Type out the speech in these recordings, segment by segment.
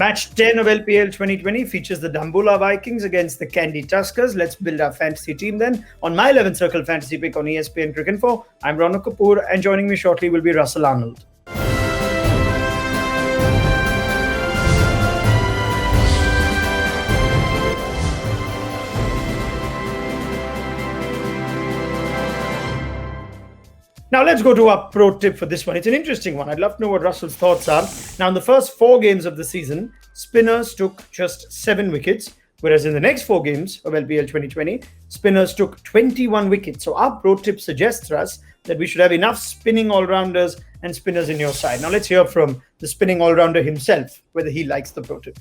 Match 10 of LPL 2020 features the Dambulla Vikings against the Kandy Tuskers. Let's build our fantasy team then. On my 11th Circle Fantasy Pick on ESPNcricinfo, I'm Rana Kapoor, and joining me shortly will be Russel Arnold. Now let's go to our pro tip for this one. It's an interesting one. I'd love to know what Russell's thoughts are. Now in the first 4 games of the season, spinners took just 7 wickets, whereas in the next 4 games of LPL 2020, spinners took 21 wickets. So our pro tip suggests, Russ, that we should have enough spinning all-rounders and spinners in your side. Now let's hear from the spinning all-rounder himself, whether he likes the pro tip.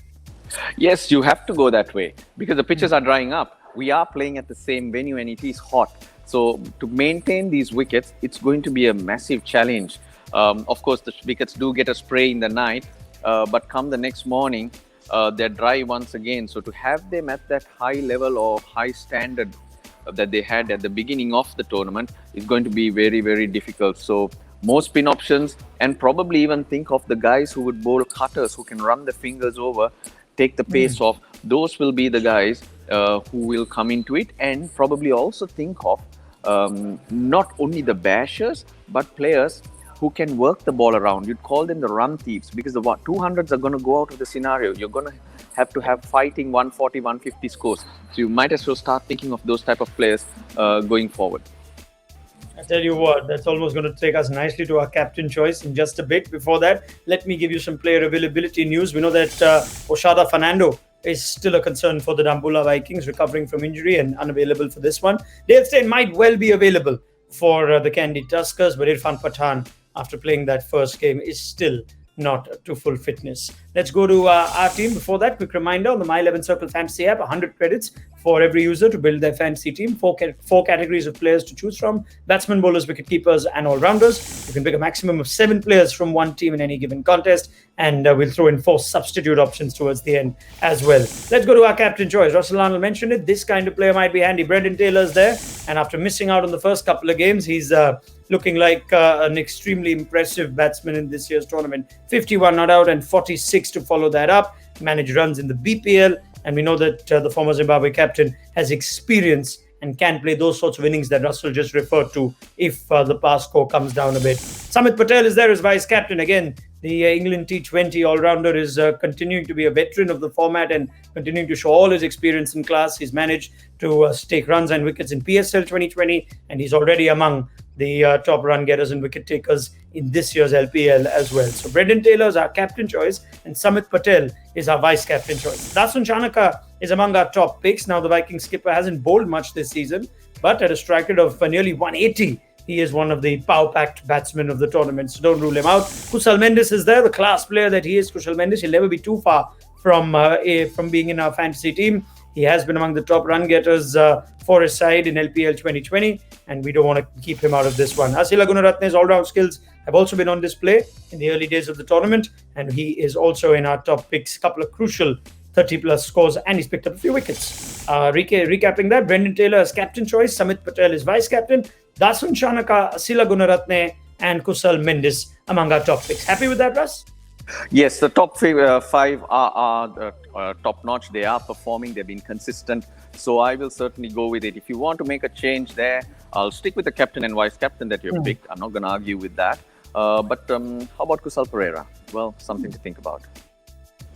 Yes, you have to go that way because the pitches are drying up. We are playing at the same venue and it is hot. So to maintain these wickets, it's going to be a massive challenge. Of course, the wickets do get a spray in the night, but come the next morning, they're dry once again. So to have them at that high level or high standard that they had at the beginning of the tournament is going to be very, very difficult. So more spin options, and probably even think of the guys who would bowl cutters, who can run the fingers over, take the pace off. Those will be the guys who will come into it, and probably also think of not only the bashers, but players who can work the ball around. You'd call them the run thieves, because the 200s are going to go out of the scenario. You're going to have fighting 140, 150 scores. So you might as well start thinking of those type of players going forward. I tell you what, that's almost going to take us nicely to our captain choice in just a bit. Before that, let me give you some player availability news. We know that Oshada Fernando is still a concern for the Dambulla Vikings, recovering from injury and unavailable for this one. Dale Steyn might well be available for the Kandy Tuskers, but Irfan Pathan, after playing that first game, is still not to full fitness. Let's go to our team. Before that, quick reminder on the My 11 Circle Fantasy app, 100 credits for every user to build their fantasy team. Four categories of players to choose from: batsmen, bowlers, wicket-keepers, and all-rounders. You can pick a maximum of 7 players from one team in any given contest, and we'll throw in 4 substitute options towards the end as well. Let's go to our captain choice. Russel Arnold mentioned it. This kind of player might be handy. Brendan Taylor's there, and after missing out on the first couple of games, he's looking like an extremely impressive batsman in this year's tournament. 51 not out and 46 to follow that up. Managed runs in the BPL, and we know that the former Zimbabwe captain has experience and can play those sorts of innings that Russell just referred to if the pass score comes down a bit. Samit Patel is there as vice captain. Again, the England T20 all-rounder is continuing to be a veteran of the format and continuing to show all his experience in class. He's managed to take runs and wickets in PSL 2020, and he's already among the top run getters and wicket takers in this year's LPL as well. So Brendan Taylor is our captain choice, and Samit Patel is our vice captain choice. Dasun Chanaka is among our top picks. Now, the Viking skipper hasn't bowled much this season, but at a strike rate of nearly 180, he is one of the power-packed batsmen of the tournament, so don't rule him out. Kusal Mendes is there, the class player that he is. Kusal Mendes, he'll never be too far from being in our fantasy team. He has been among the top run getters for his side in LPL 2020, and we don't want to keep him out of this one. Asila Gunaratne's all-round skills have also been on display in the early days of the tournament, and he is also in our top picks. Couple of crucial 30-plus scores, and he's picked up a few wickets. Recapping that, Brendan Taylor as captain choice, Samit Patel is vice-captain, Dasun Chanaka, Asila Gunaratne, and Kusal Mendes among our top picks. Happy with that, Russ? Yes, the top 5 are top-notch. They are performing. They've been consistent. So I will certainly go with it. If you want to make a change there, I'll stick with the captain and vice-captain that you've picked. I'm not going to argue with that. But how about Kusal Pereira? Well, something to think about.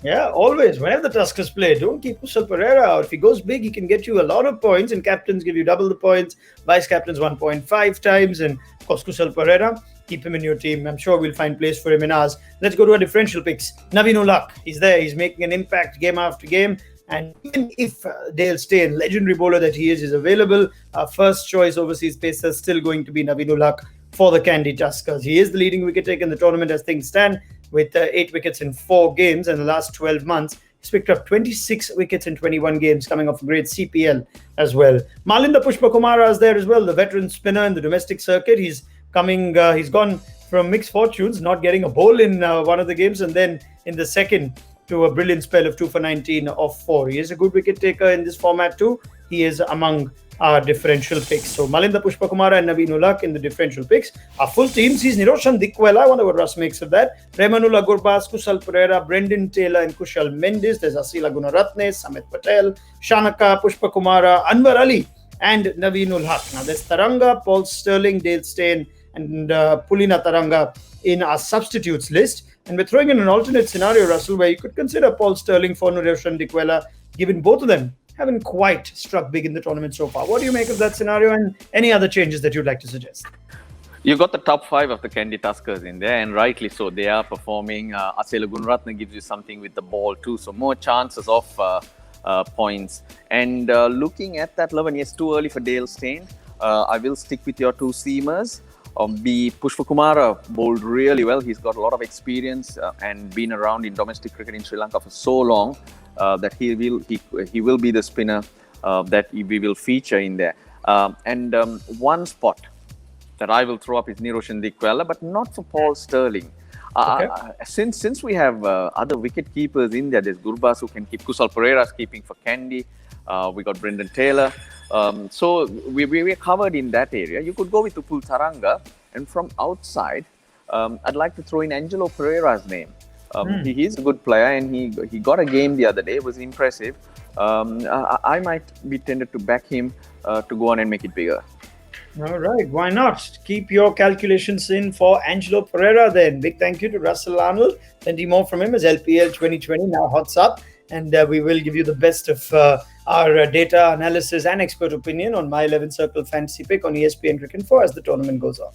Yeah, always. Whenever the Tuskers play, don't keep Kusal Pereira out. If he goes big, he can get you a lot of points, and captains give you double the points, vice-captains 1.5 times, and of course Kusal Pereira, keep him in your team. I'm sure we'll find place for him in ours. Let's go to our differential picks. Naveen Ulaq, he's there. He's making an impact game after game. And even if Dale Steyn, legendary bowler that he is available, our first choice overseas pacer is still going to be Naveen Ulaq for the Kandy Tuskers. He is the leading wicket taker in the tournament as things stand, with 8 wickets in 4 games in the last 12 months. He's picked up 26 wickets in 21 games, coming off a great CPL as well. Malinda Pushpakumara is there as well, the veteran spinner in the domestic circuit. He's gone from mixed fortunes, not getting a bowl in one of the games, and then in the second to a brilliant spell of 2 for 19 off 4. He is a good wicket taker in this format too. He is among our differential picks. So Malinda Pushpakumara and Naveen Ulak in the differential picks. Our full team sees Niroshan Dikwela. I wonder what Russ makes of that. Remanula Gurbas, Kusal Pereira, Brendan Taylor, and Kushal Mendes. There's Asila Gunaratne, Samit Patel, Shanaka, Pushpakumara, Anwar Ali, and Naveen Ulhaq. Now there's Taranga, Paul Sterling, Dale Steyn, and Pulina Taranga in our substitutes list. And we're throwing in an alternate scenario, Russell, where you could consider Paul Sterling for Niroshan Dikwela, given both of them haven't quite struck big in the tournament so far. What do you make of that scenario, and any other changes that you'd like to suggest? You got the top 5 of the Kandy Tuskers in there, and rightly so. They are performing. Asela Gunratne gives you something with the ball too, so more chances of points. And looking at that 11, yes, too early for Dale Steyn. I will stick with your 2 seamers. The Pushpakumara bowled really well. He's got a lot of experience and been around in domestic cricket in Sri Lanka for so long that he will be the spinner that we will feature in there. And one spot that I will throw up is Niroshan Dikwela, but not for Paul Sterling. Okay. Since we have other wicket keepers in there, there's Gurbas who can keep. Kusal Pereira's keeping for Kandy. We got Brendan Taylor. So we're covered in that area. You could go with Upul Taranga, and from outside, I'd like to throw in Angelo Pereira's name. He's a good player, and he got a game the other day. It was impressive. I might be tempted to back him to go on and make it bigger. All right, why not? Keep your calculations in for Angelo Pereira then. Big thank you to Russel Arnold. Plenty more from him as LPL 2020 now hots up. And we will give you the best of our data analysis and expert opinion on My 11 Circle Fantasy Pick on ESPNcricinfo as the tournament goes on.